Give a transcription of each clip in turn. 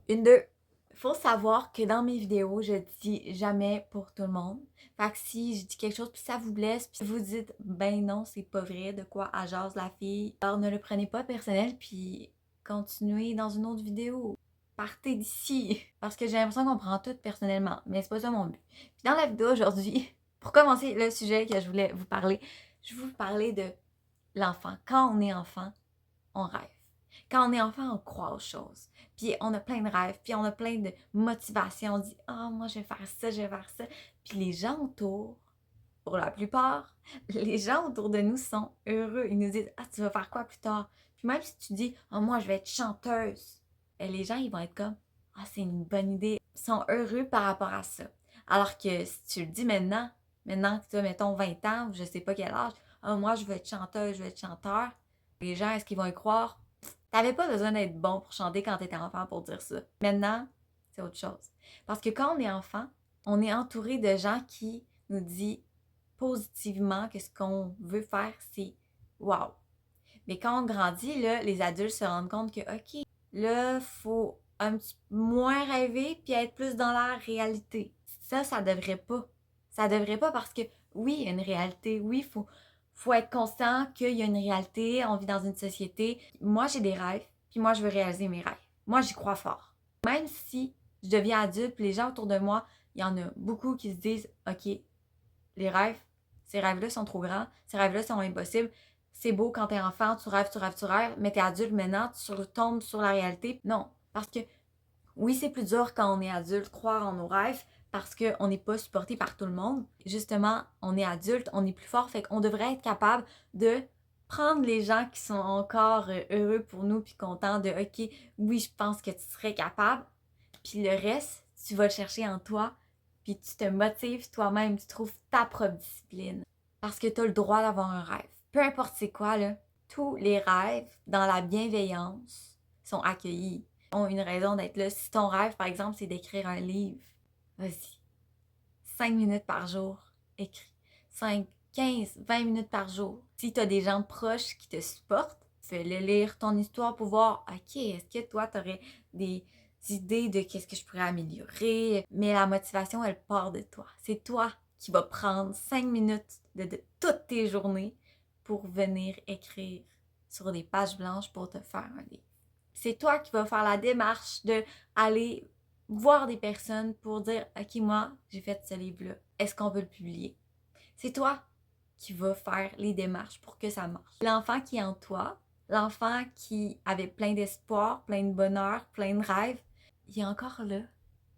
Une, deux. Faut savoir que dans mes vidéos, je dis jamais pour tout le monde. Fait que si je dis quelque chose puis ça vous blesse, puis vous dites ben non, c'est pas vrai, de quoi elle jase la fille, alors ne le prenez pas personnel puis continuez dans une autre vidéo. Partez d'ici. Parce que j'ai l'impression qu'on prend tout personnellement, mais c'est pas ça mon but. Puis dans la vidéo aujourd'hui, pour commencer le sujet que je voulais vous parler, je vais vous parler de l'enfant. Quand on est enfant, on rêve. Quand on est enfant, on croit aux choses. Puis on a plein de rêves, puis on a plein de motivations. On dit ah, moi, je vais faire ça, je vais faire ça. Puis les gens autour, pour la plupart, les gens autour de nous sont heureux. Ils nous disent ah, tu vas faire quoi plus tard? Puis même si tu dis ah, moi, je vais être chanteuse, les gens, ils vont être comme ah, c'est une bonne idée. Ils sont heureux par rapport à ça. Alors que si tu le dis maintenant que tu as, mettons, 20 ans ou je sais pas quel âge, ah, moi, je veux être chanteuse, je veux être chanteur, les gens, est-ce qu'ils vont y croire? T'avais pas besoin d'être bon pour chanter quand t'étais enfant pour dire ça. Maintenant, c'est autre chose. Parce que quand on est enfant, on est entouré de gens qui nous disent positivement que ce qu'on veut faire, c'est wow. Mais quand on grandit, là, les adultes se rendent compte que, OK, là, faut un petit moins rêver puis être plus dans la réalité. Ça devrait pas. Ça devrait pas parce que, oui, il y a une réalité. Oui, faut être conscient qu'il y a une réalité. On vit dans une société. Moi, j'ai des rêves, puis moi, je veux réaliser mes rêves. Moi, j'y crois fort. Même si je deviens adulte, puis les gens autour de moi, il y en a beaucoup qui se disent, OK, les rêves, ces rêves-là sont trop grands, ces rêves-là sont impossibles. C'est beau quand t'es enfant, tu rêves, tu rêves, tu rêves, mais t'es adulte maintenant, tu retombes sur la réalité. Non, parce que oui, c'est plus dur quand on est adulte, croire en nos rêves, parce qu'on n'est pas supporté par tout le monde. Justement, on est adulte, on est plus fort, fait qu'on devrait être capable de prendre les gens qui sont encore heureux pour nous, puis contents de OK, oui, je pense que tu serais capable, puis le reste, tu vas le chercher en toi, puis tu te motives toi-même, tu trouves ta propre discipline. Parce que tu as le droit d'avoir un rêve. Peu importe c'est quoi, là, tous les rêves, dans la bienveillance, sont accueillis, ont une raison d'être là. Si ton rêve, par exemple, c'est d'écrire un livre, vas-y. 5 minutes par jour, écris. 5, 15, 20 minutes par jour. Si tu as des gens proches qui te supportent, fais-le lire ton histoire pour voir, OK, est-ce que toi, tu aurais des idées de qu'est-ce que je pourrais améliorer? Mais la motivation, elle part de toi. C'est toi qui vas prendre 5 minutes de toutes tes journées pour venir écrire sur des pages blanches pour te faire un livre. C'est toi qui vas faire la démarche de aller voir des personnes pour dire OK, moi, j'ai fait ce livre-là. Est-ce qu'on veut le publier? C'est toi qui vas faire les démarches pour que ça marche. L'enfant qui est en toi, l'enfant qui avait plein d'espoir, plein de bonheur, plein de rêves, il est encore là.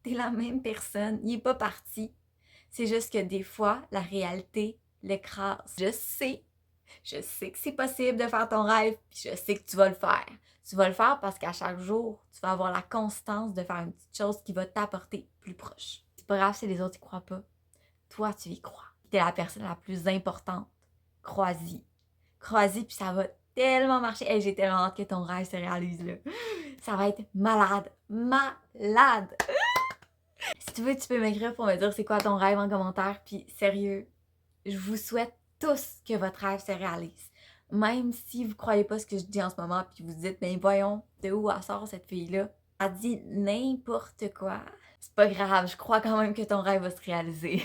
T'es la même personne. Il est pas parti. C'est juste que des fois, la réalité l'écrase. Je sais que c'est possible de faire ton rêve, puis je sais que tu vas le faire. Tu vas le faire parce qu'à chaque jour, tu vas avoir la constance de faire une petite chose qui va t'apporter plus proche. C'est pas grave si les autres y croient pas. Toi, tu y crois. T'es la personne la plus importante. Crois-y. Crois-y, puis ça va tellement marcher. Hey, j'ai tellement hâte que ton rêve se réalise, là. Ça va être malade. Malade! Si tu veux, tu peux m'écrire pour me dire c'est quoi ton rêve en commentaire. Puis sérieux, je vous souhaite tous que votre rêve se réalise. Même si vous croyez pas ce que je dis en ce moment, puis vous dites, ben voyons, de où elle sort cette fille-là? Elle dit n'importe quoi. C'est pas grave, je crois quand même que ton rêve va se réaliser.